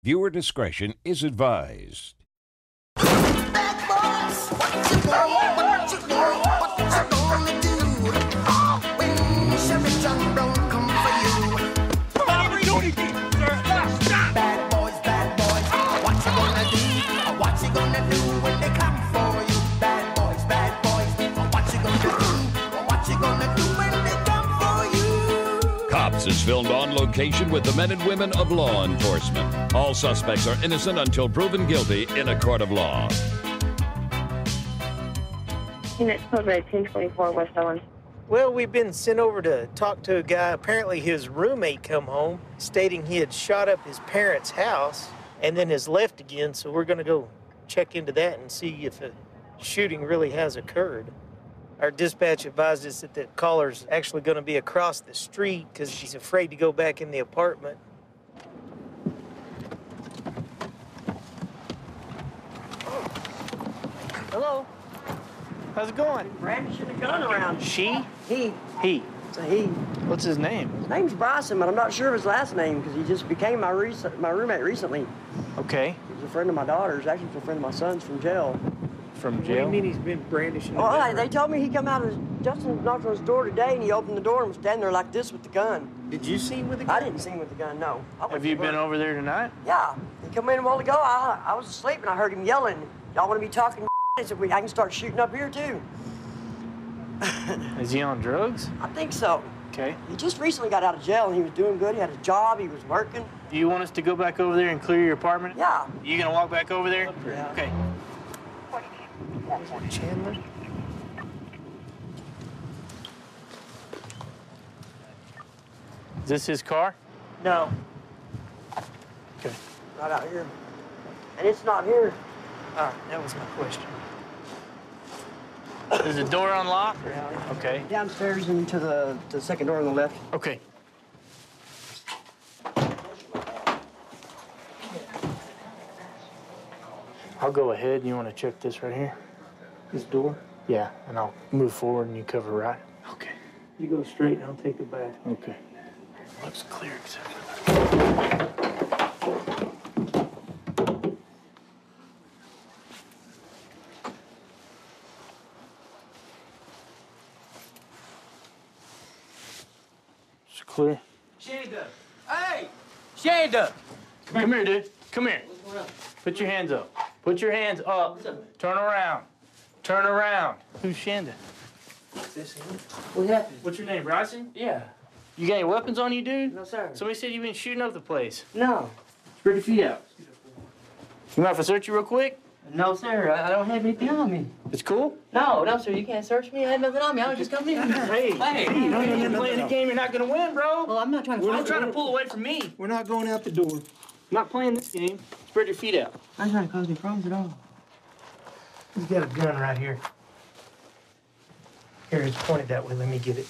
Viewer discretion is advised. Cops is filmed on location with the men and women of law enforcement. All suspects are innocent until proven guilty in a court of law. Unit code red 1024 West Owens. Well, we've been sent over to talk to a guy. Apparently his roommate come home stating he had shot up his parents' house and then has left again, so we're going to go check into that and see if a shooting really has occurred. Our dispatch advised us that the caller's actually going to be across the street because he's afraid to go back in the apartment. Hello. How's it going? Brandishing a gun around. She? He. He. It's a he. What's his name? His name's Bryson, but I'm not sure of his last name because he just became my roommate recently. Okay. He was a friend of my daughter's, actually a friend of my son's from jail. From jail? What do you mean he's been brandishing a Oh, gun? they told me he come out of Justin knocked on his door today and he opened the door and was standing there like this with the gun. Did you see him with the gun? I didn't see him with the gun, no. Have you been over there tonight? Yeah. He come in a while ago. I was asleep and I heard him yelling, "Y'all want to be talking?" I said, I can start shooting up here too. Is he on drugs? I think so. Okay. He just recently got out of jail and he was doing good. He had a job, he was working. Do you want us to go back over there and clear your apartment? Yeah. You gonna walk back over there? Yeah. Okay. Chandler? Is this his car? No. Okay. Right out here. And it's not here. All right, that was my question. Is the door unlocked? Okay. Downstairs into the second door on the left. Okay. I'll go ahead. You want to check this right here? This door? Yeah, and I'll move forward and you cover right. Okay. You go straight and I'll take it back. Okay. Looks clear except for that. It's clear. Shanda! Hey! Shanda! Come here, dude. Come here. Put your hands up. Put your hands up. Turn around. Turn around. Who's Shanda? This him? What happened? What's your name, Bryson? Yeah. You got any weapons on you, dude? No, sir. Somebody said you've been shooting up the place. No. Spread your feet out. You mind if I search you real quick? No, sir. I don't have anything on me. It's cool? No, sir. You can't search me. I had nothing on me. I was just coming in. Hey, you know you're playing the game. You're not gonna win, bro. Well, I'm not trying to. Don't try to pull away from me. We're not going out the door. I'm not playing this game. Spread your feet out. I'm not trying to cause any problems at all. He's got a gun right here. Here, it's pointed that way. Let me get it.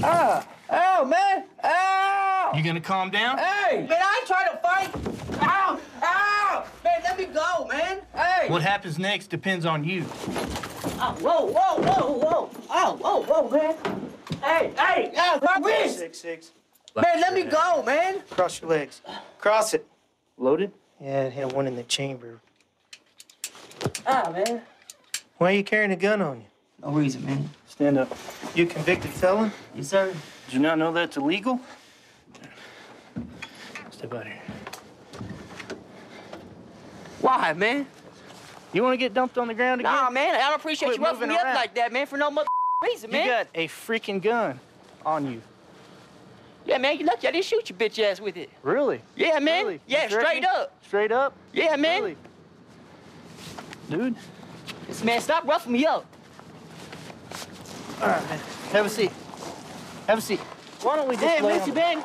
Ah! Oh, man! Ow! You gonna calm down? Hey! Man, I ain't trying to fight! Ow! Ow! Man, let me go, man! Hey! What happens next depends on you. Oh, whoa, whoa, whoa, whoa! Ow, whoa, whoa, man! Hey, hey! Ow, my wrist! 6'6". Man, let me go, man! Cross your legs. Cross it. Loaded? Yeah, it had one in the chamber. Ah, man. Why are you carrying a gun on you? No reason, man. Stand up. You a convicted felon? Yes, sir. Did you not know that's illegal? Step out here. Why, man? You want to get dumped on the ground again? Nah, man, I don't appreciate Quit you roughing moving me up around. like that, man, for no mother reason, man. You got a freaking gun on you. Yeah, man, you lucky I didn't shoot your bitch ass with it. Really? Yeah, man. Really? Yeah, You threaten straight me? up. Straight up? Yeah, man. Really? Dude? This man, stop roughing me up. All right, man. Have a seat. Have a seat. Why don't we just Hey, lay Missy on- Ben.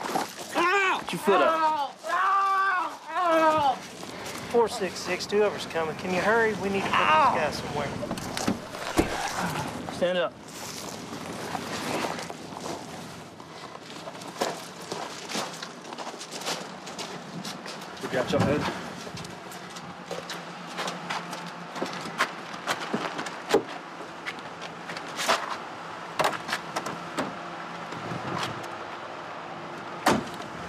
Ow! Put your foot up. Ow! Ow! Ow! 466, whoever's coming. Can you hurry? We need to put Ow! this guy somewhere. Stand up. We got your head.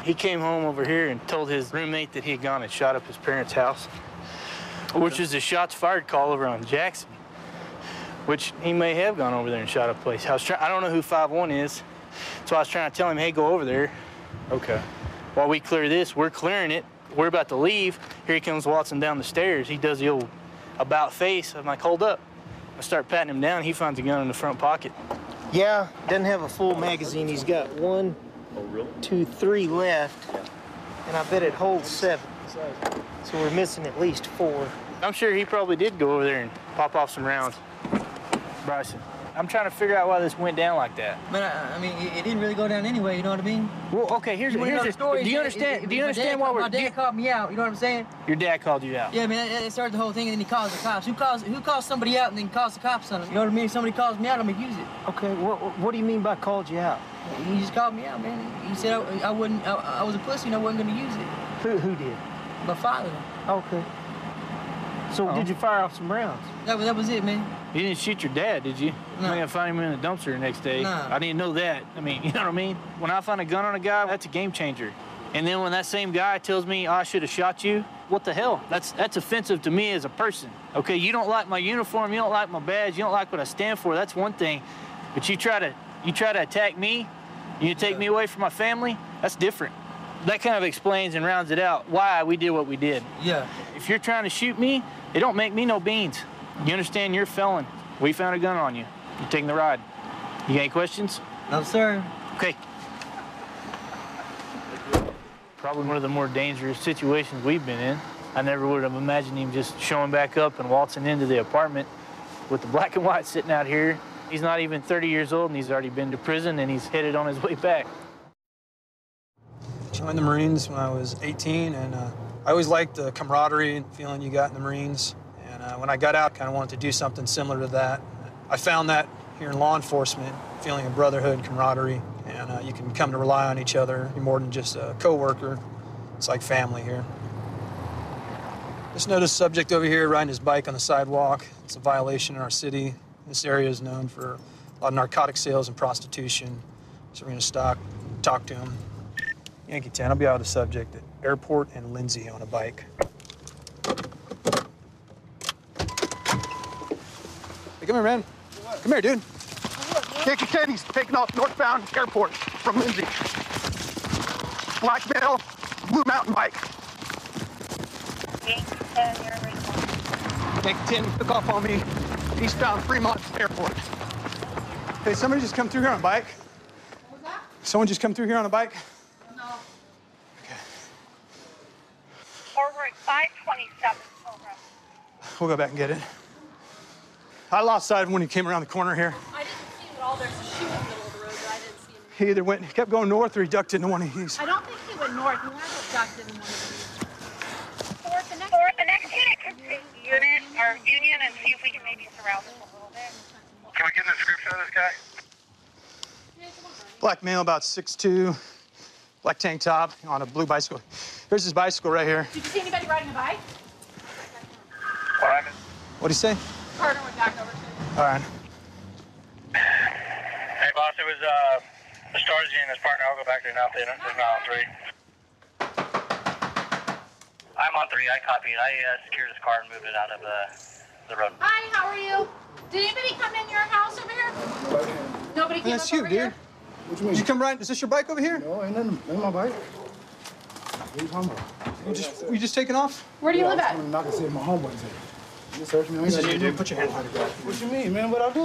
He came home over here and told his roommate that he had gone and shot up his parents' house, which is a shots fired call over on Jackson, which he may have gone over there and shot up a place. I don't know who 5-1 is, so I was trying to tell him, hey, go over there. Okay. While we clear this, we're clearing it. We're about to leave. Here he comes waltzing down the stairs. He does the old about face. I'm like, hold up. I start patting him down. He finds a gun in the front pocket. Yeah, doesn't have a full magazine. He's got 1, 2, 3 left, and I bet it holds 7. So we're missing at least 4. I'm sure he probably did go over there and pop off some rounds. Bryson, I'm trying to figure out why this went down like that. But I mean, it didn't really go down anyway. You know what I mean? Well, okay, here's the story. Do you understand? Do you understand why we're? My dad called me out. You know what I'm saying? Your dad called you out. Yeah, man. It started the whole thing, and then he calls the cops. Who calls somebody out and then calls the cops on them? You know what I mean? If somebody calls me out, I'm gonna use it. Okay. What do you mean by called you out? He just called me out, man. He said I wouldn't. I was a pussy and I wasn't gonna use it. Who did? My father. Okay. So did you fire off some rounds? That was it, man. You didn't shoot your dad, did you? No. I mean, I find him in the dumpster the next day. No. I didn't know that. I mean, you know what I mean? When I find a gun on a guy, that's a game changer. And then when that same guy tells me, oh, I should have shot you, what the hell? That's offensive to me as a person. Okay, you don't like my uniform, you don't like my badge, you don't like what I stand for, that's one thing. But you try to attack me, you take me away from my family, that's different. That kind of explains and rounds it out why we did what we did. Yeah. If you're trying to shoot me, it don't make me no beans. You understand? You're a felon. We found a gun on you. You're taking the ride. You got any questions? No, sir. Okay. Probably one of the more dangerous situations we've been in. I never would have imagined him just showing back up and waltzing into the apartment with the black and white sitting out here. He's not even 30 years old, and he's already been to prison, and he's headed on his way back. I joined the Marines when I was 18, and I always liked the camaraderie and feeling you got in the Marines. And when I got out, kind of wanted to do something similar to that. I found that here in law enforcement, feeling of brotherhood and camaraderie, and you can come to rely on each other. You're more than just a co-worker. It's like family here. Just noticed a subject over here riding his bike on the sidewalk. It's a violation in our city. This area is known for a lot of narcotic sales and prostitution. So we're gonna talk to him. Yankee 10, I'll be out of the subject at Airport and Lindsay on a bike. Hey, come here, man. Come here, dude. Yankee 10, he's taking off northbound Airport from Lindsay. Black male, blue mountain bike. Yankee 10, you're responsible. Yankee 10 took off on me, eastbound Fremont Airport. Hey, somebody just come through here on a bike? What was that? Someone just come through here on a bike? No. Okay. Forward 527, Pilgrim. We'll go back and get it. I lost sight of him when he came around the corner here. I didn't see him at all. There's a shoe in the middle of the road, but I didn't see him. He either kept going north or he ducked into one of these. I don't think he went north. He might have ducked in one of these. For the next unit, could take unit or union and see if we can maybe surround this a little bit. Can we get a description of this guy? Black male, about 6'2", black tank top on a blue bicycle. Here's his bicycle right here. Did you see anybody riding a bike? What happened? What'd he say? Carter went back over to him. All right. Hey, boss, it was the Stars and his partner. I'll go back there now. There's not on 3. I'm on 3. I copied. I secured his car and moved it out of the road. Hi, how are you? Did anybody come in your house over here? Nobody came That's up you, over dude. here? What you mean? Did you come right? Is this your bike over here? No, ain't nothing. Ain't my bike. What are you talking about? You just taking off? Where do you live at? I'm not gonna see my homeboys here. You search me. This is you, dude. Put your hand on the What you mean, man? What I do?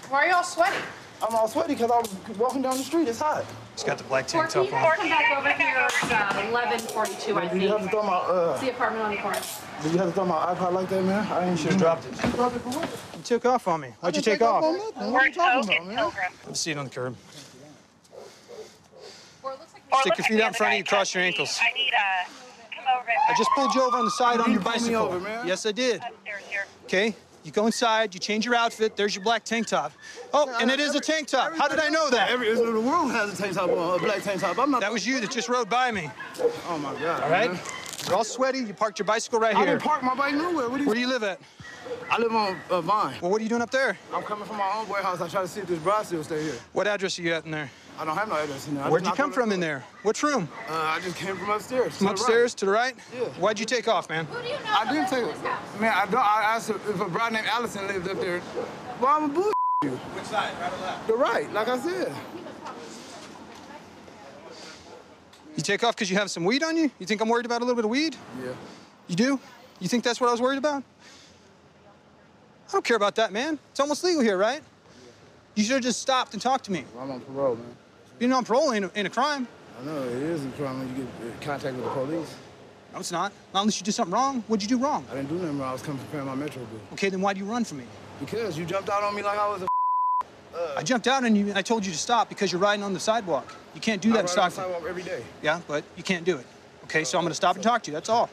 Why are you all sweaty? I'm all sweaty because I was walking down the street. It's hot. He's got the black tank Can top you on. guys come back over here at 11:42, I Do you have to think. throw my It's the apartment on the corner. Did you have to throw my iPod like that, man? I ain't Should have dropped it. You dropped it for what? You took off on me. Why'd you take on off? nothing. What are you talking about, man? Pilgrim. Let's see it on the curb. Or it looks like Or Stick look your at feet the out in other front of guy, you, cross your custody. ankles. I need come over. I just pulled you over on the side on your pulled me bicycle. over, man. Yes, I did. Upstairs here. Okay, you go inside, you change your outfit, there's your black tank top. Oh, and it is a tank top. How did I know that? The world has a tank top on, a black tank top. I'm not. That was you that just rode by me. Oh my God. All right? Man. You're all sweaty, you parked your bicycle right I here. didn't park my bike nowhere. Where do you live at? I live on Vine. Well, what are you doing up there? I'm coming from my homeboy house. I try to see if this bride still stay here. What address are you at in there? I don't have no address in there. Where'd you come from in there? Which room? I just came from upstairs. From upstairs to the right? Yeah. Why'd you take off, man? Who do you know? I didn't take it. Man, I asked if a bride named Allison lived up there. Well, I'm a bull you. Which side, right or left? The right, like I said. You take off because you have some weed on you? You think I'm worried about a little bit of weed? Yeah. You do? You think that's what I was worried about? I don't care about that, man. It's almost legal here, right? You should have just stopped and talked to me. Well, I'm on parole, man. Being on parole ain't a crime. I know, it is a crime when you get in contact with the police. No, it's not. Not unless you did something wrong. What'd you do wrong? I didn't do nothing wrong. I was coming to pay my Metro bill. Okay, then why'd you run from me? Because you jumped out on me like I was a I jumped out on you and I told you to stop because you're riding on the sidewalk. You can't do that in I ride on the Stockton. sidewalk every day. Yeah, but you can't do it. Okay, so I'm gonna stop and talk to you, that's all.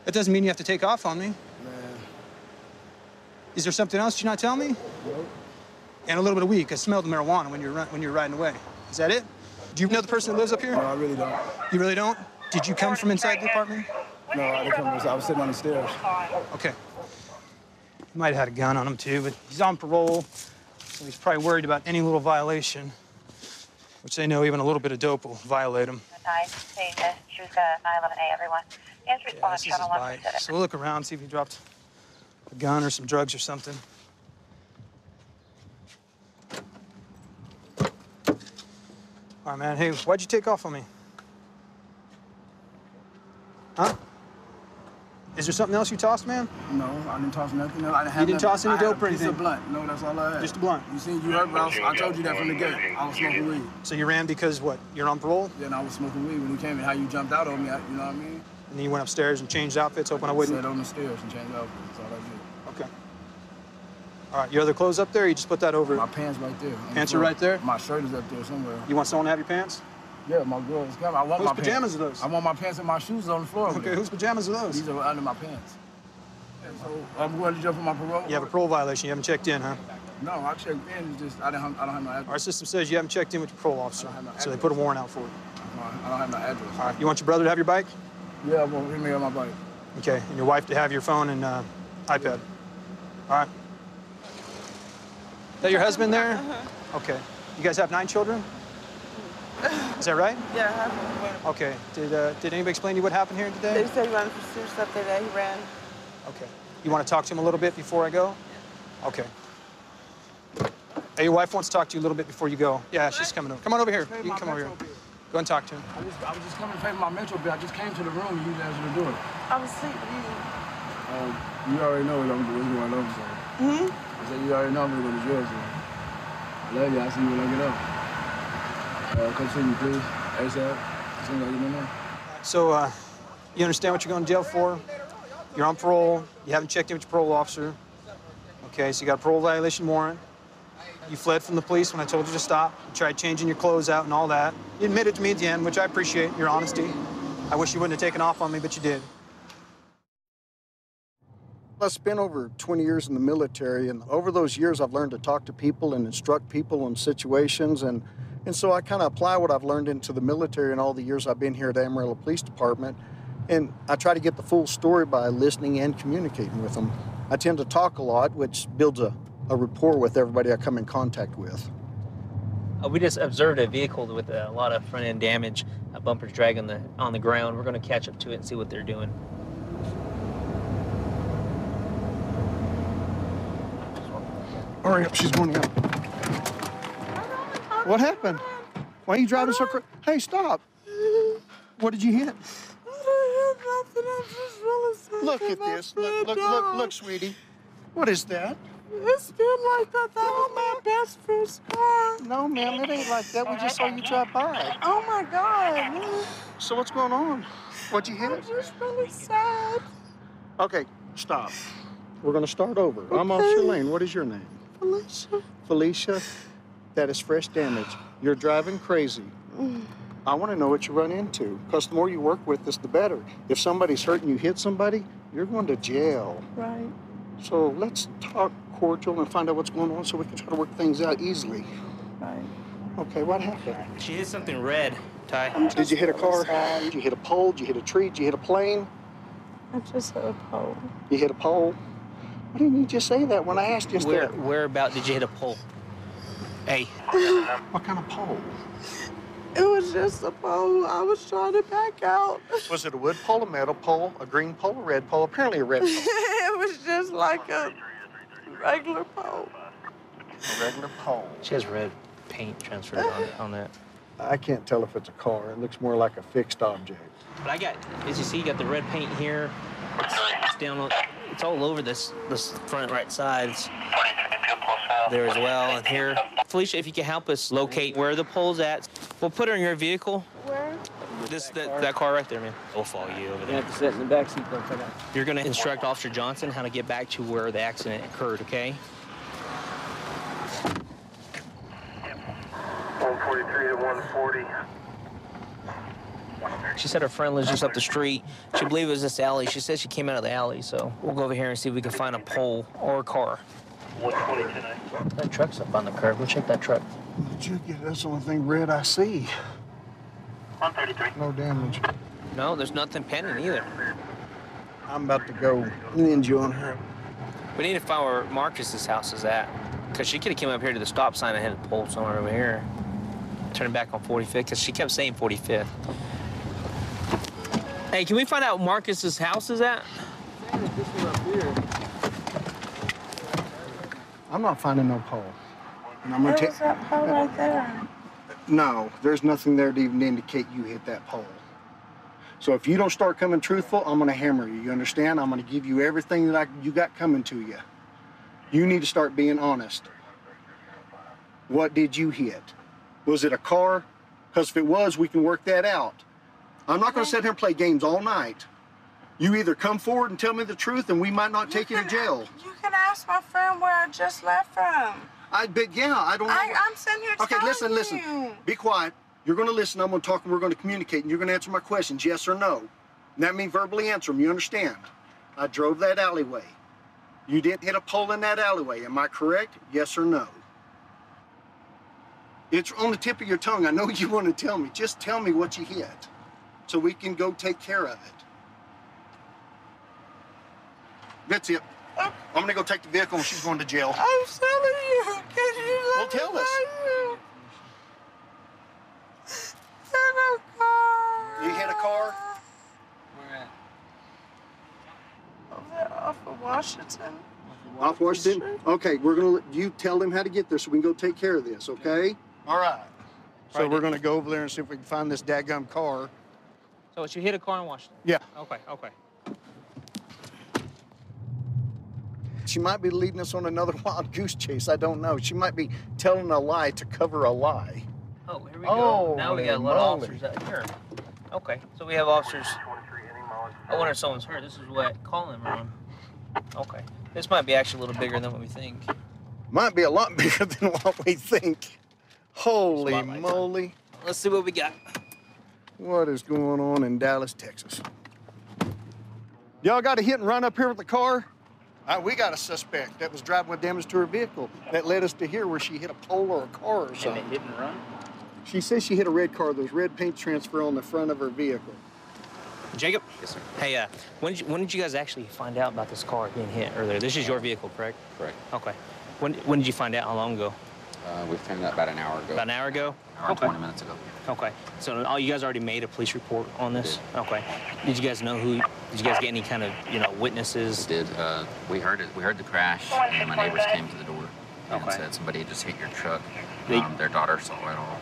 That doesn't mean you have to take off on me. Man, Is there something else you're not telling me? nope. And a little bit of weed, 'cause I smelled the marijuana when you're riding away. Is that it? Do you know the person that lives up here? No, I really don't. You really don't? Did you come from inside the apartment? No, I didn't come inside. I was sitting on the stairs. Okay. He might have had a gun on him too, but he's on parole, so he's probably worried about any little violation, which they know even a little bit of dope will violate him. Nice. Hey, Shuka 911A, everyone. Answer Yeah, response, this is his channel 1. bike. So we'll look around, see if he dropped a gun or some drugs or something. All right, man. Hey, why'd you take off on me? Huh? Is there something else you tossed, man? No, I didn't toss nothing. No, I didn't have You didn't nothing. toss any I had dope or a piece anything? of blunt. No, that's all I had. Just a blunt. You seen, you heard, but I told you that from the gate. I was smoking weed. So you ran because what? You're on parole? Yeah, and I was smoking weed when you came in. How you jumped out on me, you know what I mean? And then you went upstairs and changed outfits, hoping I wouldn't? Sat on the stairs and changed outfits. That's all I did. Okay. All right, your other clothes up there, or you just put that over? My pants right there. Pants are right there? My shirt is up there somewhere. You want someone to have your pants? Yeah, my girl is coming. I want Whose my pajamas pants. are those? I want my pants and my shoes on the floor. over Okay, there. whose pajamas are those? These are under my pants. And so I'm going to jump for my parole. You have a parole violation. You haven't checked in, huh? No, I checked in. It's just I don't have no address. Our system says you haven't checked in with your parole officer, have no so they put a warrant out for it. I don't have no address. All right, you want your brother to have your bike? Yeah, well, give me on my bike. Okay, and your wife to have your phone and iPad. All right. Is that your husband there? Uh-huh. Okay. You guys have 9 children? Is that right? Yeah, I have one. Okay. Did anybody explain to you what happened here today? They said he ran for sewer stuff today. He ran. Okay. You want to talk to him a little bit before I go? Okay. Hey, your wife wants to talk to you a little bit before you go. Yeah, she's coming over. Come on over here. You can come over here. Go and talk to him. I was just coming to pay for my Metro bill. I just came to the room and you guys were doing it. I was asleep. You already know what's going on, so. I said you already know I'm going to jail, so. I love you. I'll see you when I get up. Come see me, please. ASAP. As soon as I get in there. So, you understand what you're going to jail for? You're on parole. You haven't checked in with your parole officer. Okay, so you got a parole violation warrant. You fled from the police when I told you to stop. You tried changing your clothes out and all that. You admitted to me at the end, which I appreciate, your honesty. I wish you wouldn't have taken off on me, but you did. I spent over 20 years in the military, and over those years, I've learned to talk to people and instruct people in situations, and so I kind of apply what I've learned into the military in all the years I've been here at Amarillo Police Department, and I try to get the full story by listening and communicating with them. I tend to talk a lot, which builds a rapport with everybody I come in contact with. We just observed a vehicle with a lot of front-end damage, bumpers dragging on the ground. We're going to catch up to it and see what they're doing. Hurry up, she's going out. What happened? Why are you driving so crazy? Hey, stop. What did you hit? Look at this. Look, sweetie. What is that? It's been like that. That was my best friend's car. No, ma'am, it ain't like that. We just saw you drive by. Oh, my God. So what's going on? What'd you hit? I'm just really sad. Okay, stop. We're going to start over. Okay. I'm Officer Lane. What is your name? Felicia. Felicia, that is fresh damage. You're driving crazy. I want to know what you run into, because the more you work with this, the better. If somebody's hurt and you hit somebody, you're going to jail. Right. So let's talk cordial and find out what's going on so we can try to work things out easily. Right. Okay, what happened? She hit something red, Ty. Did you hit a car? Did you hit a pole? Did you hit a tree? Did you hit a plane? I just hit a pole. You hit a pole? Why didn't you just say that when I asked you instead? Where about did you hit a pole? Hey. What kind of pole? It was just a pole. I was trying to back out. Was it a wood pole, a metal pole, a green pole, a red pole? Apparently a red pole. It was just like a regular pole. A regular pole. She has red paint transferred on that. I can't tell if it's a car. It looks more like a fixed object. But I got, as you see, you got the red paint here. It's down, it's all over this front right side. It's there as well, and here. Felicia, if you can help us locate where the pole's at, we'll put her in your vehicle. Where? That car right there, man. We'll follow you over there. You have to sit in the back seat for that. You're going to instruct Officer Johnson how to get back to where the accident occurred, okay? 143 to 140. She said her friend lives just up the street. She believed it was this alley. She said she came out of the alley, so we'll go over here and see if we can find a pole or a car. 120 tonight. That truck's up on the curb. We'll check that truck. That's the only thing red I see. 133. No damage. No, there's nothing pending either. I'm about to go ninja on her. We need to find where Marcus's house is at, because she could have came up here to the stop sign and hit a pole somewhere over here. Turning back on 45th, because she kept saying 45th. Hey, can we find out where Marcus's house is at? This one up here. I'm not finding no pole. And I'm gonna There's that pole right there. No, there's nothing there to even indicate you hit that pole. So if you don't start coming truthful, I'm gonna hammer you. You understand? I'm gonna give you everything that you got coming to you. You need to start being honest. What did you hit? Was it a car? Because if it was, we can work that out. I'm not gonna sit here and play games all night. You either come forward and tell me the truth and we might not take you to jail. You can ask my friend where I just left from. I don't know. I'm sitting here Okay, telling listen. you. Be quiet. You're gonna listen, I'm gonna talk, and we're gonna communicate, and you're gonna answer my questions, yes or no. And that means verbally answer them, you understand? I drove that alleyway. You didn't hit a pole in that alleyway, am I correct? Yes or no? It's on the tip of your tongue. I know you want to tell me. Just tell me what you hit so we can go take care of it. That's it. I'm gonna go take the vehicle and she's going to jail. I'm telling you. Can you let Well, tell me us. know you? In a car. You hit a car? Where at? Over there off of Washington. Off Washington? Okay, we're gonna let you tell them how to get there so we can go take care of this, okay? All right. So we're gonna go over there and see if we can find this daggum car. So you hit a car in Washington? Yeah. Okay. She might be leading us on another wild goose chase. I don't know. She might be telling a lie to cover a lie. Oh, here we go. Now we got a lot of officers out here. Okay, so we have officers. I wonder if someone's hurt. This is what calling them on. Okay. This might be actually a little bigger than what we think. Might be a lot bigger than what we think. Holy moly. Let's see what we got. What is going on in Dallas, Texas? Y'all got a hit and run up here with the car? We got a suspect that was driving with damage to her vehicle that led us to here where she hit a pole or a car or something. And hit and run? She says she hit a red car. There's red paint transfer on the front of her vehicle. Jacob? Yes, sir. Hey, when did you guys actually find out about this car being hit earlier? This is your vehicle, correct? Correct. Okay. When did you find out? How long ago? We found out about an hour ago. About an hour ago? Hour and 20 minutes ago. Okay. So you guys already made a police report on this? Okay. Did you guys know who? Did you guys get any kind of witnesses? We did. We heard it. We heard the crash, and my neighbors came to the door and said somebody had just hit your truck. Their daughter saw it all.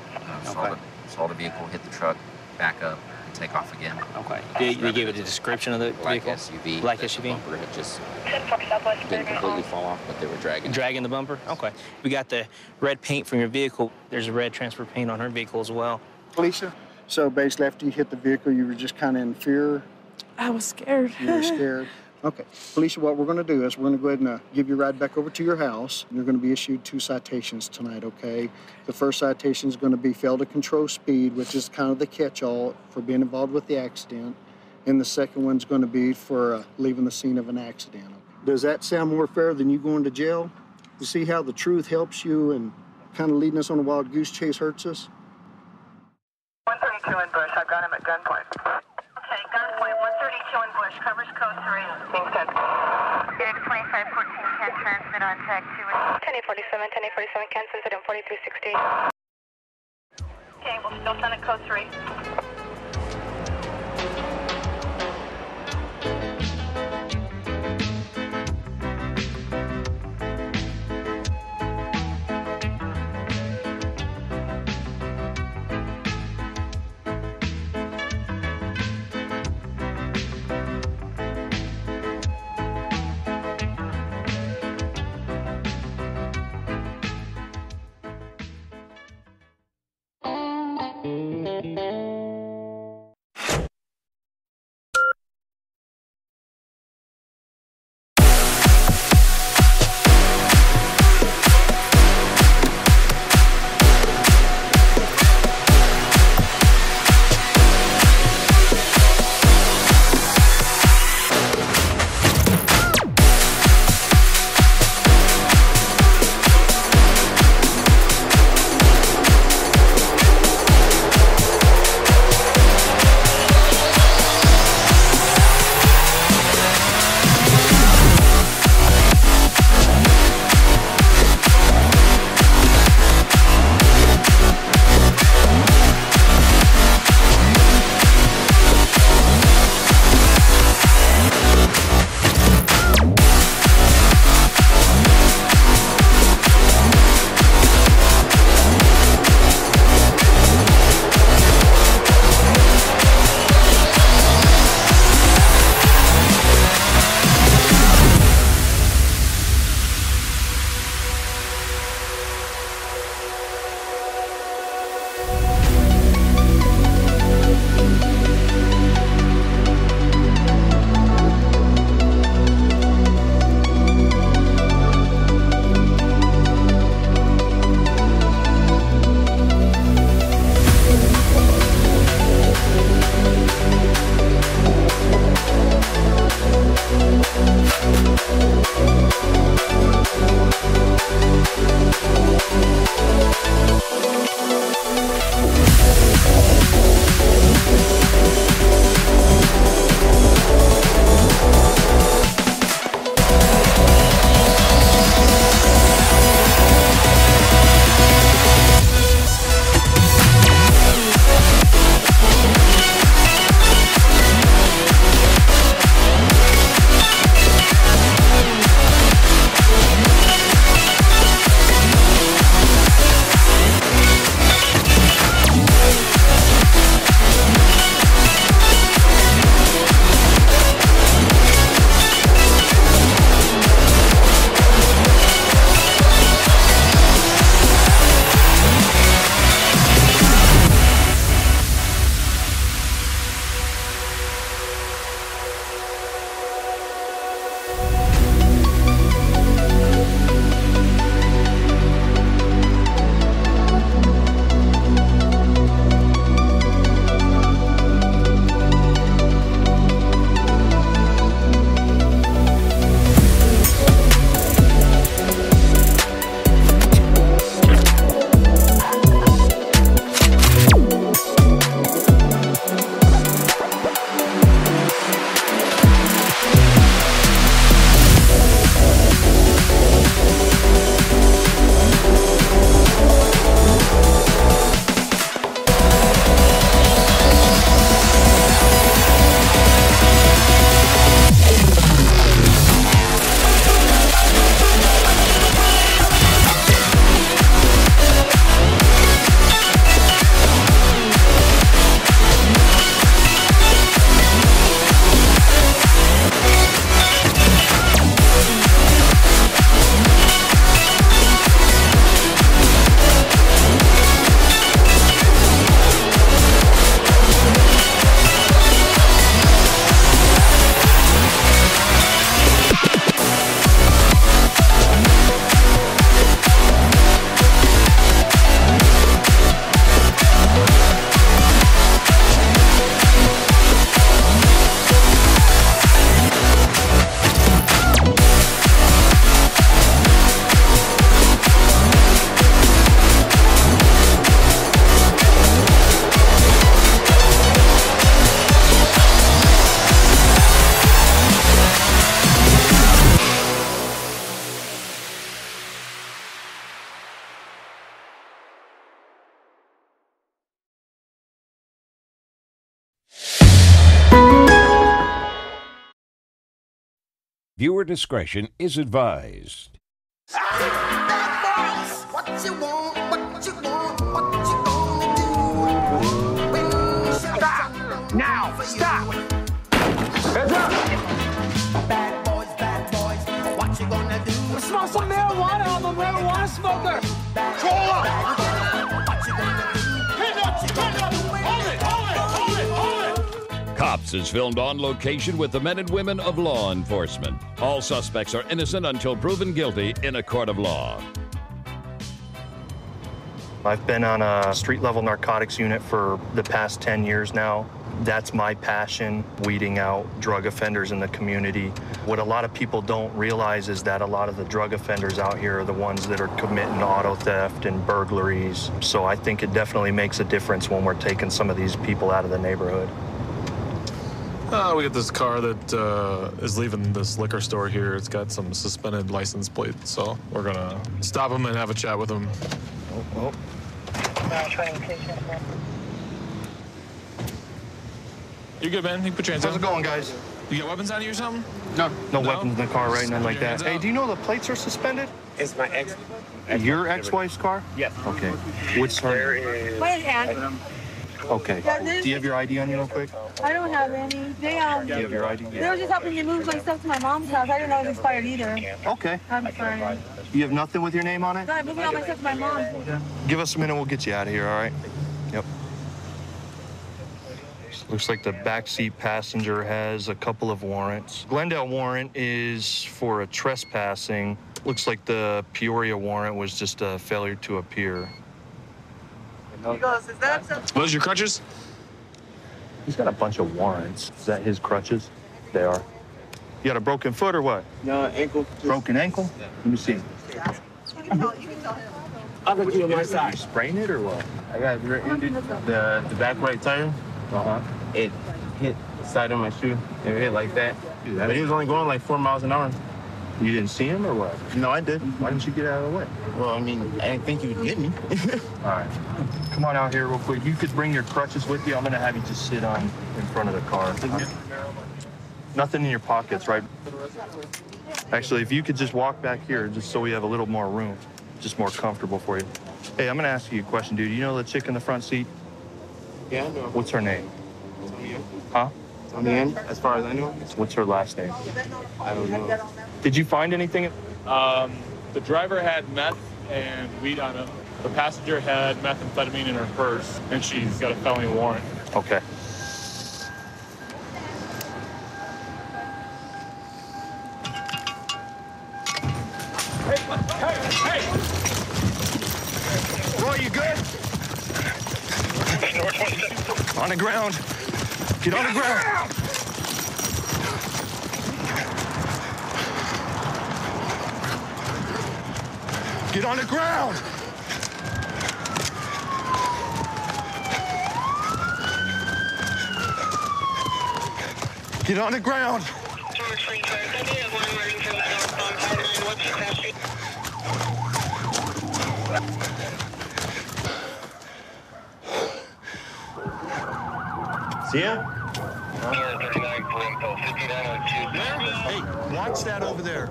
Saw the vehicle hit the truck, back up, and take off again. Okay. They gave it a description of the vehicle? SUV. Black SUV. The bumper had just didn't completely fall off, but they were dragging. Dragging the bumper? Okay. We got the red paint from your vehicle. There's a red transfer paint on her vehicle as well. Felicia? So basically after you hit the vehicle, you were just kind of in fear? I was scared. You were scared? Okay. Felicia, what we're going to do is we're going to go ahead and give you a ride back over to your house. You're going to be issued 2 citations tonight, okay? The first citation is going to be fail to control speed, which is kind of the catch-all for being involved with the accident. And the second one's going to be for leaving the scene of an accident. Does that sound more fair than you going to jail? You see how the truth helps you and kind of leading us on a wild goose chase hurts us? 132 in Bush. I've got him at gunpoint. Okay, gunpoint. 132 in Bush. Covers code 3. Kingston. Get 2514 10 transmit on tag 2. 1047, 1047, cancel incident 4360. Okay, we'll still send it code 3. Viewer discretion is advised. What you want, what you want, what you gonna do when you stop now, stop. Heads up. Bad boys, what you gonna do? Smell some marijuana, I'm a marijuana smoker. Roll up. What you gonna do? Hold it. Cops is filmed on location with the men and women of law enforcement. All suspects are innocent until proven guilty in a court of law. I've been on a street-level narcotics unit for the past 10 years now. That's my passion, weeding out drug offenders in the community. What a lot of people don't realize is that a lot of the drug offenders out here are the ones that are committing auto theft and burglaries. So I think it definitely makes a difference when we're taking some of these people out of the neighborhood. We got this car that is leaving this liquor store here. It's got some suspended license plates, so we're gonna stop him and have a chat with him. Oh. You good, man? You can put your hands How's down. it going, guys? You got weapons on you or something? No weapons in the car, right? Nothing like that. Hey, do you know the plates are suspended? It's my ex. Your ex-wife's car? Yes. Okay. What's her? My aunt. Okay. Do you have your ID on you real quick? I don't have any. Do you have your ID? They were just helping me move my stuff to my mom's house. I didn't know it was expired either. Okay. I'm fine. You have nothing with your name on it? No, I'm moving all my stuff to my mom. Give us a minute, we'll get you out of here, all right? Yep. Looks like the backseat passenger has a couple of warrants. Glendale warrant is for a trespassing. Looks like the Peoria warrant was just a failure to appear. He goes, is that something? Those your crutches? He's got a bunch of warrants. Is that his crutches? They are. You got a broken foot or what? No, ankle. Broken ankle? Let me see. I'll put you on my side. You spraying it or what? I got rear-ended the back right tire. It hit the side of my shoe. It hit like that. But he was only going like 4 miles an hour. You didn't see him or what? No, I did. Why didn't you get out of the way? Well, I mean, I didn't think he would hit me. All right. Come on out here real quick. You could bring your crutches with you. I'm gonna have you just sit on in front of the car. Nothing in your pockets, right? Actually, if you could just walk back here, just so we have a little more room, just more comfortable for you. Hey, I'm gonna ask you a question, dude. You know the chick in the front seat? Yeah, I know. What's her name? Tony. Huh? Tony, as far as I know. What's her last name? I don't know. Did you find anything? The driver had meth and weed on him. The passenger had methamphetamine in her purse, and she's got a felony warrant. Okay. Hey! Roy, you good? On the ground. Get on the ground. Get on the ground. Get on the ground. See ya? Hey, watch that over there.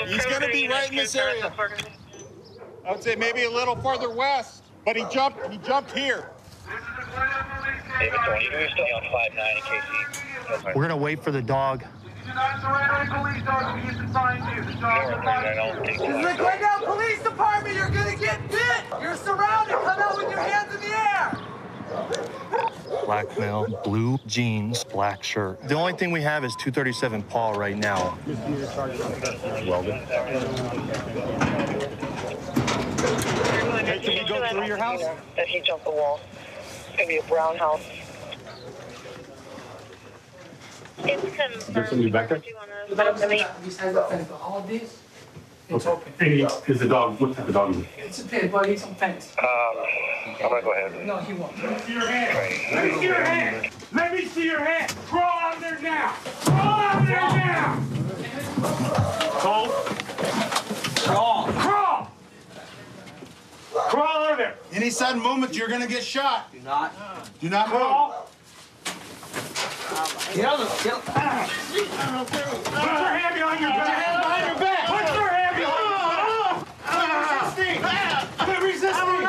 He's going to be right in this area. I would say maybe a little farther west, but he jumped here. We're gonna wait for the dog. This is the Glendale Police Department. You're gonna get bit. You're surrounded. Come out with your hands in the air. Black male, blue jeans, black shirt. The only thing we have is 237 Paul right now. Weldon. Hey, can we go through your house? That he jumped the wall. Maybe a brown house. It's confirmed. There's somebody back there? All of these, it's Okay. open. Hey, is the dog, what type of dog is it? It's a pit, but he's on fence. I'm gonna go ahead. No, he won't. Let me see your hand. Let me see your hand. Let me see your hand. Crawl out there now. Crawl out there now. Cole. Crawl. Crawl. Crawl out there. Any sudden movement, you're gonna get shot. Do not. Do not crawl. Get on the... Put your hand behind your back. Put your hand behind your back. Put your hand behind your back. Quit resisting.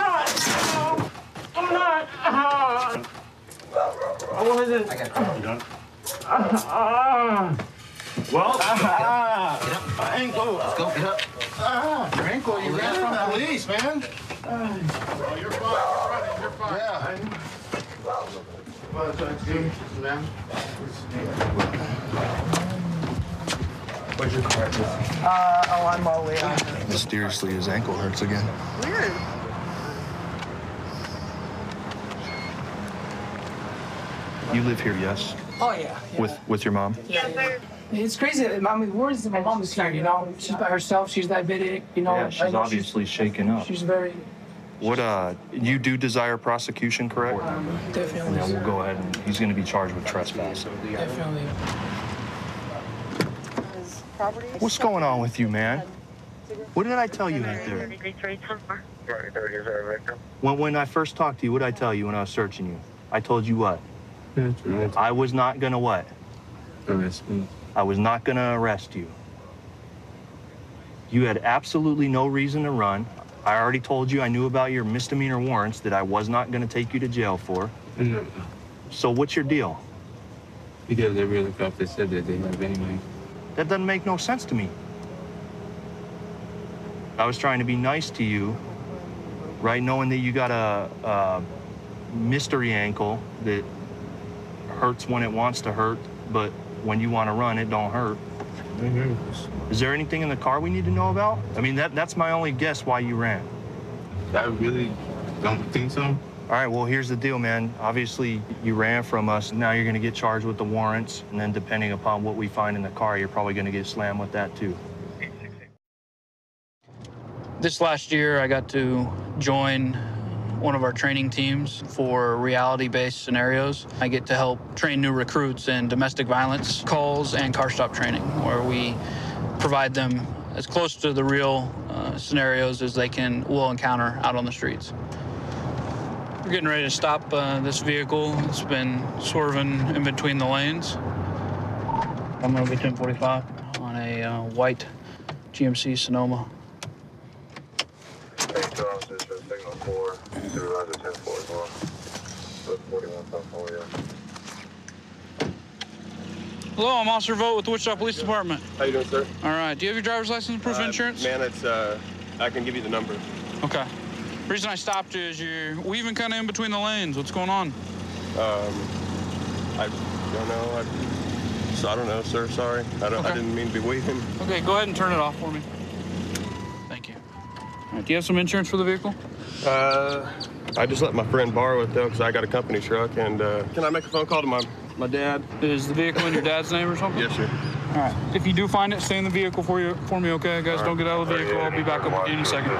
I'm not. I wasn't. I got it. You done? Well, get up. My ankle. Let's go. Get up. Your ankle. You ran from the police, man. Oh, you're fine. You're fine. Yeah. Where's your car? I'm all the way on. Mysteriously, his ankle hurts again. Weird. You live here, yes? Oh, yeah. With your mom? Yeah. It's crazy. My mom is here, you know. She's by herself. She's diabetic, you know. Yeah, she's obviously shaken up. She's very... What, you do desire prosecution, correct? Definitely. And then we'll go ahead and he's going to be charged with trespass. Definitely. What's going on with you, man? What did I tell you out there? When I first talked to you, what did I tell you when I was searching you? I told you what? I was not going to what? Arrest me. I was not going to arrest you. You had absolutely no reason to run. I already told you I knew about your misdemeanor warrants that I was not going to take you to jail for. No. So what's your deal? Because every other cop, they said that they have anyway. That doesn't make no sense to me. I was trying to be nice to you, right, knowing that you got a mystery ankle that hurts when it wants to hurt, but when you want to run, it don't hurt. Is there anything in the car we need to know about? I mean, that's my only guess why you ran. I really don't think so. All right, well, here's the deal, man. Obviously, you ran from us. Now you're going to get charged with the warrants, and then depending upon what we find in the car, you're probably going to get slammed with that, too. This last year, I got to join one of our training teams for reality-based scenarios. I get to help train new recruits in domestic violence calls and car stop training, where we provide them as close to the real scenarios as they will encounter out on the streets. We're getting ready to stop this vehicle. It's been swerving in between the lanes. I'm gonna be 1045 on a white GMC Sonoma. Signal 4, supervisor 10-4 as well. 41 South Florida. Hello, I'm Officer Vogt with the Wichita Police Department. How you doing, sir? All right, do you have your driver's license and proof of insurance? Man, it's, I can give you the number. Okay. The reason I stopped you is you're weaving kind of in between the lanes. What's going on? I don't know. I don't know, sir. Sorry. I didn't mean to be weaving. Okay, go ahead and turn it off for me. Thank you. All right, do you have some insurance for the vehicle? I just let my friend borrow it, though, because I got a company truck, and can I make a phone call to my dad? Is the vehicle in your dad's name or something? Yes, sir. All right. If you do find it, stay in the vehicle for me, okay? Guys, don't get out of the vehicle. I'll be back up with you in a second.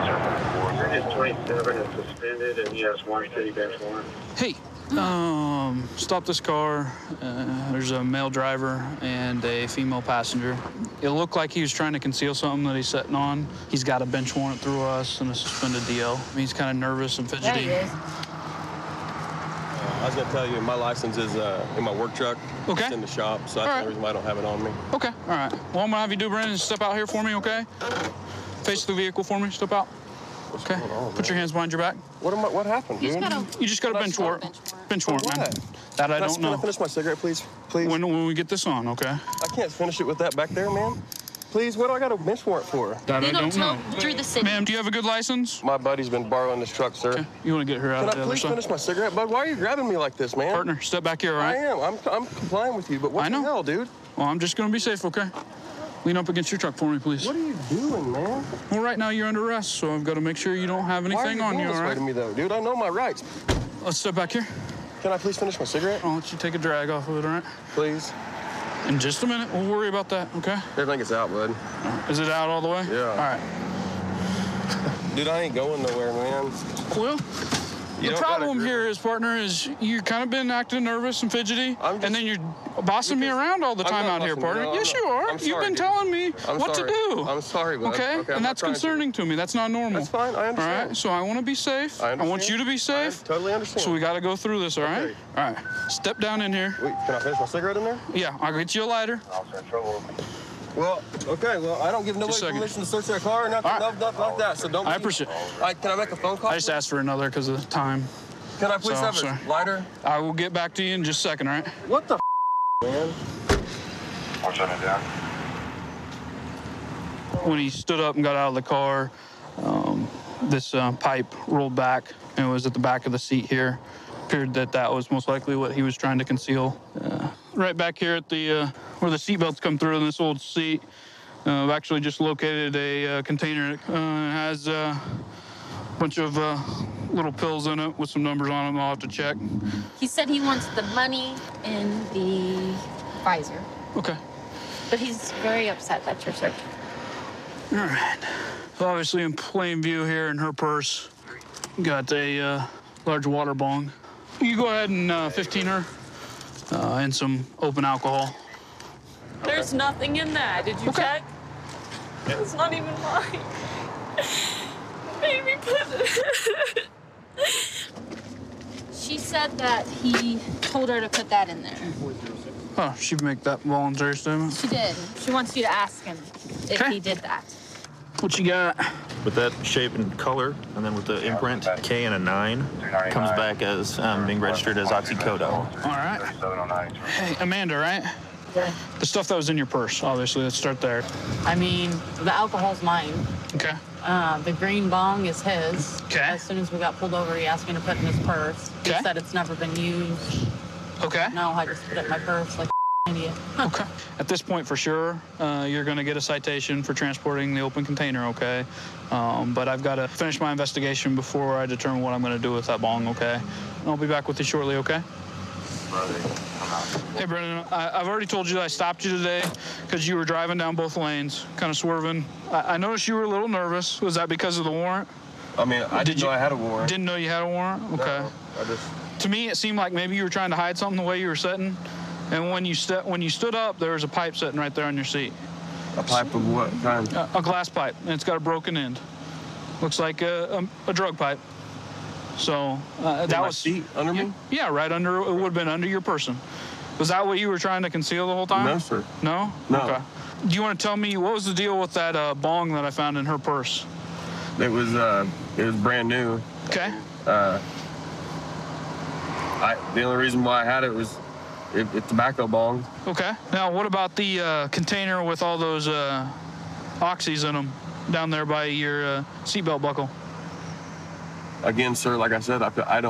His 27 is suspended, and he has one city bench warrant. Hey, stop this car. There's a male driver and a female passenger. It looked like he was trying to conceal something that he's sitting on. He's got a bench warrant through us and a suspended DL. He's kind of nervous and fidgety. There he is. I was gonna tell you, my license is in my work truck. Okay. It's in the shop, so that's the reason why I don't have it on me. Okay, all right. Well, I'm gonna have you do, Brandon, step out here for me, okay? Face the vehicle for me, step out. Okay. Put your hands behind your back. What happened, dude? You just got a bench warrant. Bench warrant, man. That I don't know. Can I finish my cigarette, please? Please. When we get this on, okay? I can't finish it with that back there, man. Please, what do I got a bench warrant for? That I don't know. Through the city. Ma'am, do you have a good license? My buddy's been borrowing this truck, sir. Okay. You want to get her out of the Can I other please side? finish my cigarette, bud? Why are you grabbing me like this, man? Partner, step back here, all right? I am. I'm complying with you, but what the hell, dude? Well, I'm just going to be safe, okay? Lean up against your truck for me, please. What are you doing, man? Well, right now you're under arrest, so I've got to make sure you don't have anything on you, all Why are you doing this way right? to me, though, dude? I know my rights. Let's step back here. Can I please finish my cigarette? I'll let you take a drag off of it, all right? Please. In just a minute, we'll worry about that, okay? Everything is out, bud. Is it out all the way? Yeah. All right. Dude, I ain't going nowhere, man. Well, The problem here is, partner, is you've kind of been acting nervous and fidgety, and then you're bossing me around all the time out here, partner. Yes, you are. You've been telling me what to do. I'm sorry, bud. Okay, and that's concerning to me. That's not normal. That's fine. I understand. All right, so I want to be safe. I want you to be safe. I totally understand. So we got to go through this, all right? Okay. All right, step down in here. Wait, can I finish my cigarette in there? Yeah, I'll get you a lighter. Well, okay, well, I don't give nobody permission to search that car or nothing, nothing like that, so don't... I appreciate it. Can I make a phone call? I just asked for another because of the time. Can I please have a lighter? I will get back to you in just a second, all right? What the man? I'll shut it down. When he stood up and got out of the car, this pipe rolled back and it was at the back of the seat here. Appeared that was most likely what he was trying to conceal. Right back here at the where the seatbelts come through in this old seat, I've actually just located a container. It has a bunch of little pills in it with some numbers on them. I'll have to check. He said he wants the money in the visor. Okay. But he's very upset that you're searching. All right. So obviously in plain view here in her purse, got a large water bong. You go ahead and 15 her and some open alcohol. There's nothing in that. Did you check? It's not even mine. Baby, put it. She said that he told her to put that in there. Oh, she'd make that voluntary statement? She did. She wants you to ask him if he did that. What you got? With that shape and color, and then with the imprint, K and a 9, comes back as being registered as oxycodone. All right. Hey, Amanda, right? Yeah. The stuff that was in your purse, obviously. Let's start there. I mean, the alcohol's mine. Okay. The green bong is his. Okay. As soon as we got pulled over, he asked me to put it in his purse. He said it's never been used. Okay. No, I just put it in my purse like an idiot. Okay. At this point, for sure, you're going to get a citation for transporting the open container, okay? But I've got to finish my investigation before I determine what I'm going to do with that bong, okay? And I'll be back with you shortly, okay? Hey, Brendan, I've already told you that I stopped you today because you were driving down both lanes, kind of swerving. I noticed you were a little nervous. Was that because of the warrant? I mean, I didn't know I had a warrant. Didn't know you had a warrant? Okay. No, To me, it seemed like maybe you were trying to hide something the way you were sitting. And when you stood up, there was a pipe sitting right there on your seat. A pipe of what kind? A glass pipe, and it's got a broken end. Looks like a drug pipe. So that was seat under me? Yeah, right under. It would have been under your person. Was that what you were trying to conceal the whole time? No, sir. No? No. Okay. Do you want to tell me what was the deal with that bong that I found in her purse? It was brand new. Okay. The only reason why I had it was it's tobacco bong. Okay. Now, what about the container with all those oxys in them down there by your seatbelt buckle? Again, sir, like I said, I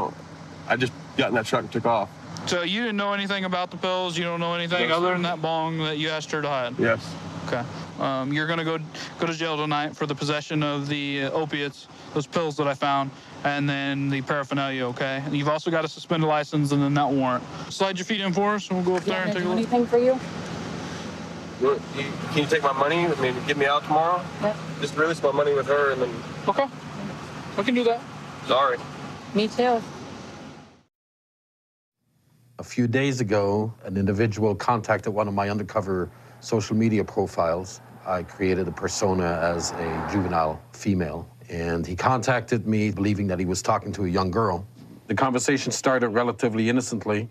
just got in that truck and took off. So you didn't know anything about the pills? You don't know anything other than that bong that you asked her to hide? Yes. Okay. You're going to go to jail tonight for the possession of the opiates, those pills that I found, and then the paraphernalia, okay? And you've also got a suspended license and then that warrant. Slide your feet in for us, and we'll go up there and take a look. Anything for you? Can you take my money? I mean, get me out tomorrow? Yeah. Just release my money with her and then... Okay. I can do that. Sorry. Me too. A few days ago, an individual contacted one of my undercover social media profiles. I created a persona as a juvenile female, and he contacted me believing that he was talking to a young girl. The conversation started relatively innocently,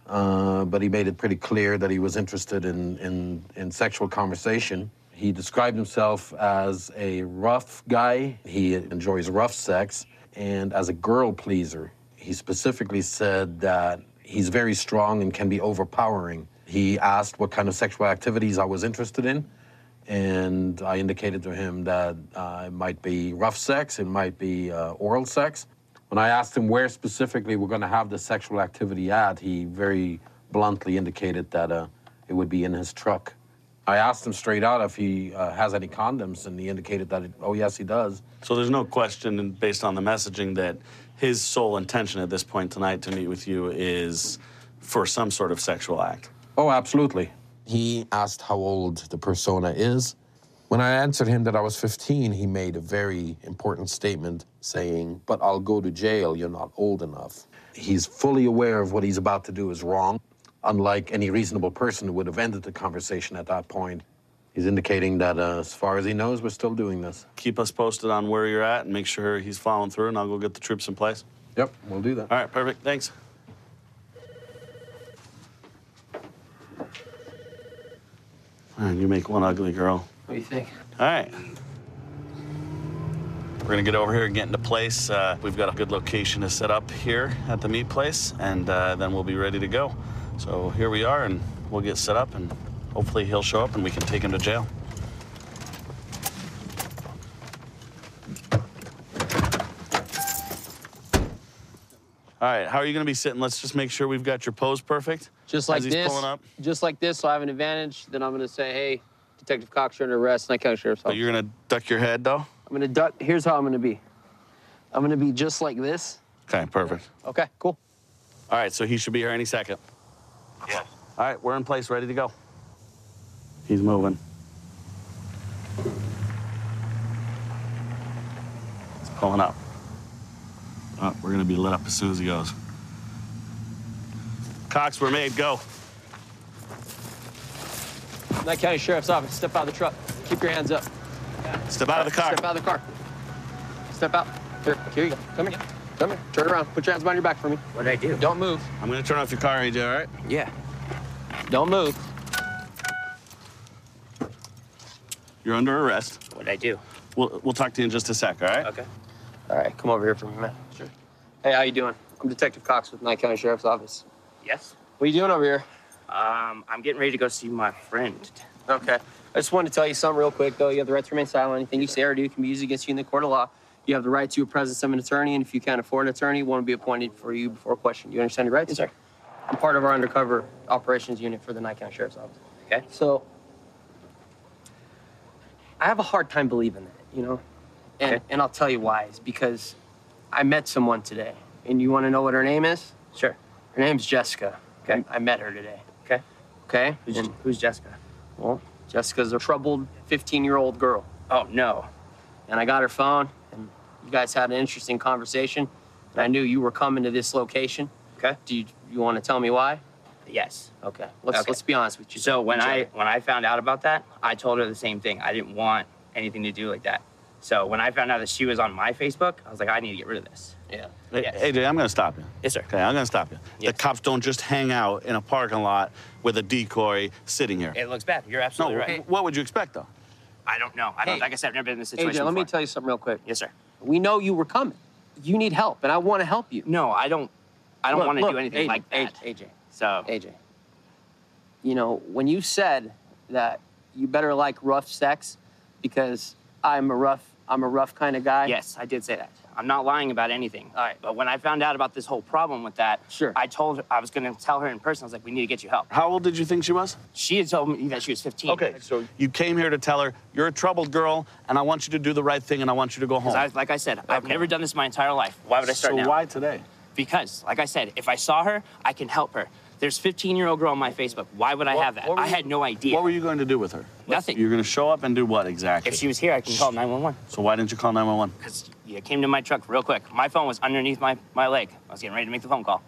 but he made it pretty clear that he was interested in sexual conversation. He described himself as a rough guy. He enjoys rough sex, and as a girl pleaser. He specifically said that he's very strong and can be overpowering. He asked what kind of sexual activities I was interested in, and I indicated to him that it might be rough sex, it might be oral sex. When I asked him where specifically we're going to have the sexual activity at, he very bluntly indicated that it would be in his truck. I asked him straight out if he has any condoms, and he indicated that, oh, yes, he does. So there's no question, based on the messaging, that his sole intention at this point tonight to meet with you is for some sort of sexual act? Oh, absolutely. He asked how old the persona is. When I answered him that I was 15, he made a very important statement saying, "But I'll go to jail, you're not old enough." He's fully aware of what he's about to do is wrong. Unlike any reasonable person who would have ended the conversation at that point, he's indicating that as far as he knows, we're still doing this. Keep us posted on where you're at and make sure he's following through, and I'll go get the troops in place. Yep, we'll do that. All right, perfect. Thanks. Man, you make one ugly girl. What do you think? All right. We're gonna get over here and get into place. We've got a good location to set up here at the meat place, and then we'll be ready to go. So here we are, and we'll get set up, and hopefully he'll show up and we can take him to jail. All right, how are you gonna be sitting? Let's just make sure we've got your pose perfect. Just like as he's this. pulling up. Just like this, so I have an advantage. Then I'm gonna say, hey, Detective Cox, you're under arrest, Knight County Sheriff's Office. But you're gonna duck your head, though? I'm gonna duck. Here's how I'm gonna be. I'm gonna be just like this. Okay, perfect. Okay, cool. All right, so he should be here any second. Yes. All right, we're in place, ready to go. He's moving. He's pulling up. Oh, we're gonna be lit up as soon as he goes. Cox, we're made, go. Knight County Sheriff's Office, step out of the truck. Keep your hands up. Step out of the car. Step out of the car. Step out. Here you go. Come here. Come here. Turn around. Put your hands behind your back for me. What'd I do? Don't move. I'm gonna turn off your car, AJ, all right? Yeah. Don't move. You're under arrest. What'd I do? We'll talk to you in just a sec, all right? Okay. All right, come over here for me, man. Sure. Hey, how you doing? I'm Detective Cox with Knight County Sheriff's Office. Yes? What are you doing over here? I'm getting ready to go see my friend. Okay. I just wanted to tell you something real quick, though. You have the right to remain silent. Anything you say or do can be used against you in the court of law. You have the right to a presence of an attorney, and if you can't afford an attorney, one will be appointed for you before question. Do you understand your rights? Yes, sir. I'm part of our undercover operations unit for the Knight County Sheriff's Office. Okay. So, I have a hard time believing that, you know? And I'll tell you why. It's because I met someone today, and you want to know what her name is? Sure. Her name's Jessica. Okay. I met her today. Okay. Okay? Who's Jessica? Well, Jessica's a troubled 15-year-old girl. Oh, no. And I got her phone, and you guys had an interesting conversation, and I knew you were coming to this location. Okay. Do you want to tell me why? Yes. Okay. Let's be honest with you. So when I found out about that, I told her the same thing. I didn't want anything to do like that. So when I found out that she was on my Facebook, I was like, I need to get rid of this. Yeah. Hey, Yes. AJ, I'm gonna stop you. Yes, sir. Okay, I'm gonna stop you. Yes. The cops don't just hang out in a parking lot with a decoy sitting here. It looks bad. You're absolutely No, right. what would you expect, though? I don't know. I don't. Like I said, I've never been in this situation AJ, let me before. tell you something real quick. Yes, sir. We know you were coming. You need help, and I want to help you. No, I don't want to do anything AJ, like that. AJ. So AJ. You know, when you said that you better like rough sex because I'm a rough kind of guy. yes, I did say that. I'm not lying about anything. All right. But when I found out about this whole problem with that, Sure. I told her, I was going to tell her in person. I was like, we need to get you help. How old did you think she was? She had told me that she was 15. Okay, so you came here to tell her, you're a troubled girl, and I want you to do the right thing, and I want you to go home. Like I said, I've never done this my entire life. Why would I start so now? why today? Because, like I said, if I saw her, I can help her. There's 15-year-old girl on my Facebook. Why would I have that? I had no idea. What were you going to do with her? Nothing. You're going to show up and do what exactly? If she was here, I can call 911. So why didn't you call 911? Because you came to my truck real quick. My phone was underneath my leg. I was getting ready to make the phone call.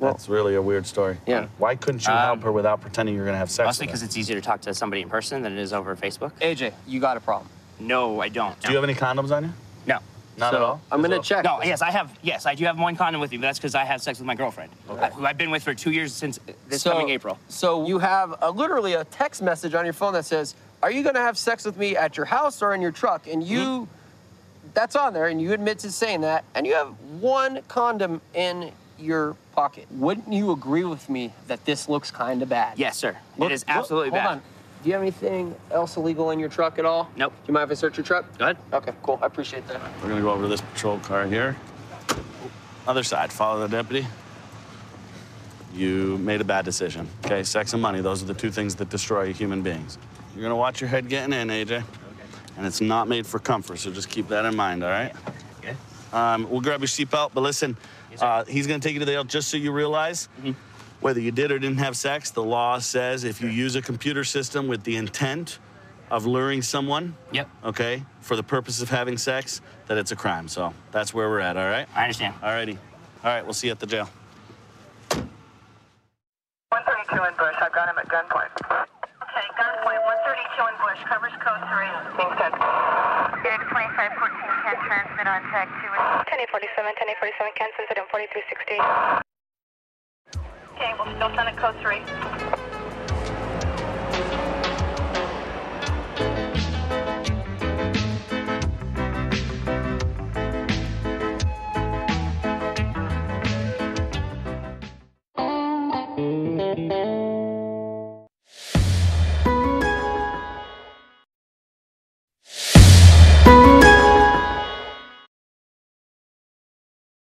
That's really a weird story. Yeah. Why couldn't you help her without pretending you're going to have sex Mostly with because her? it's easier to talk to somebody in person than it is over Facebook. AJ, you got a problem. No, I don't. Do you have any condoms on you? No. Not at all? I'm gonna check. No, yes, I have. Yes, I do have one condom with me, but that's because I have sex with my girlfriend, who I've been with for 2 years since this coming April. So you have literally a text message on your phone that says, "Are you gonna have sex with me at your house or in your truck?" And you, that's on there, and you admit to saying that, and you have one condom in your pocket. Wouldn't you agree with me that this looks kind of bad? Yes, sir. It is absolutely bad. Hold on. Do you have anything else illegal in your truck at all? Nope. Do you mind if I search your truck? Go ahead. Okay, cool. I appreciate that. We're going to go over to this patrol car here. Other side, follow the deputy. You made a bad decision. Okay, sex and money, those are the two things that destroy human beings. You're going to watch your head getting in, AJ. Okay. And it's not made for comfort, so just keep that in mind, all right? Okay. We'll grab your seatbelt, but listen, he's going to take you to the jail just so you realize whether you did or didn't have sex. The law says if you use a computer system with the intent of luring someone. Yep. Okay, for the purpose of having sex, that it's a crime. So that's where we're at. All right. I understand. All righty. All right. We'll see you at the jail. 132 in Bush. I've got him at gunpoint. Okay, gunpoint. 132 in Bush. Covers code 3. Being sent. Unit 2514 can transmit on tag 2. 1047 can send it in 4360. Okay, we'll still send it code 3.